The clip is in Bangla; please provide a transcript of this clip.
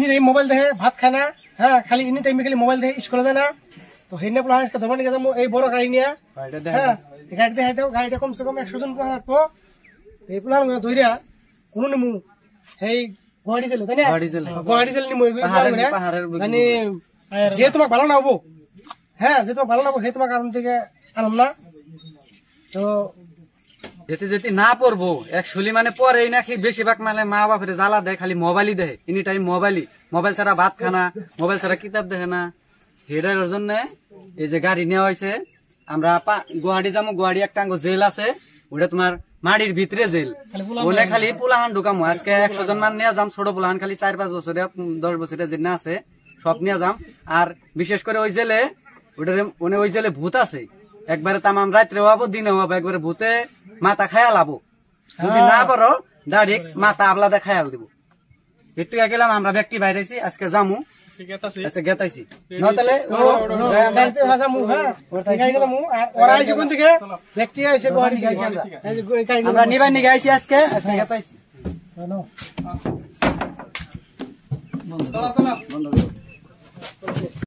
এনি টাইম মোবাইল দেখে, ভাত খায় না। হ্যাঁ, খালি এনি টাইম খালি মোবাইল দেখে, স্কুলে যায় না। তো হেনে পোলা আজকে ধর্ম নিয়ে যাবো এই বড় গাড়ি নিয়ে। হ্যাঁ, গাড়ি দেখাই দাও, গাড়িটা কমসে কম 100 জন পোলা রাখবো। এই পোলা ধরিয়া কোনো নিমু সেই গুয়াহাটি চলে, তাই না? গুয়াহাটি চলে নিমু জানি যে তোমাক ভালো না হবো। হ্যাঁ, যে তোমার ভালো না হবো সেই তোমার কারণ থেকে আনম না। তো যেতে যেতে না পড়বো একচুয়ালি মানে পরেই নাকি বেশিরভাগ মানে মা বাপের জ্বালা দেয়, খালি মোবাইলই দেয়, এনি টাইম মোবাইল ছাড়া ভাত খানা, মোবাইল ছাড়া কিতাব দেখে না। সেটার জন্য এই যে গাড়ি নেওয়া হয়েছে। আমরা গুয়াহাটি যাবো, গুয়াহাটি একটা জেল আছে, ওটা তোমার মাটির ভিতরে জেল, বলে খালি পোলাহান ঢুকামো। আজকে 100 জন মান নিয়ে যাম, ছোট পোলাহান খালি 4-5 বছরে 10 বছরে যে না আছে সব নিয়ে যাম। আর বিশেষ করে ওই জেলে ওই জেলে ভূত আছে, একবারে তামাম রাত্রে হবো দিনে হবো, একবারে ভূতে মাথা খায়াল আবো। যদি না পারো ডাইরেক্ট মাথা আবলাদা খায়াল দিব। একটু গেলাম আমরা ব্যক্তি বাইরেছি, আজকে যামু গেতাইছি আমরা নিবাই নিয়ে গাইছি আজকে গেতাইছি।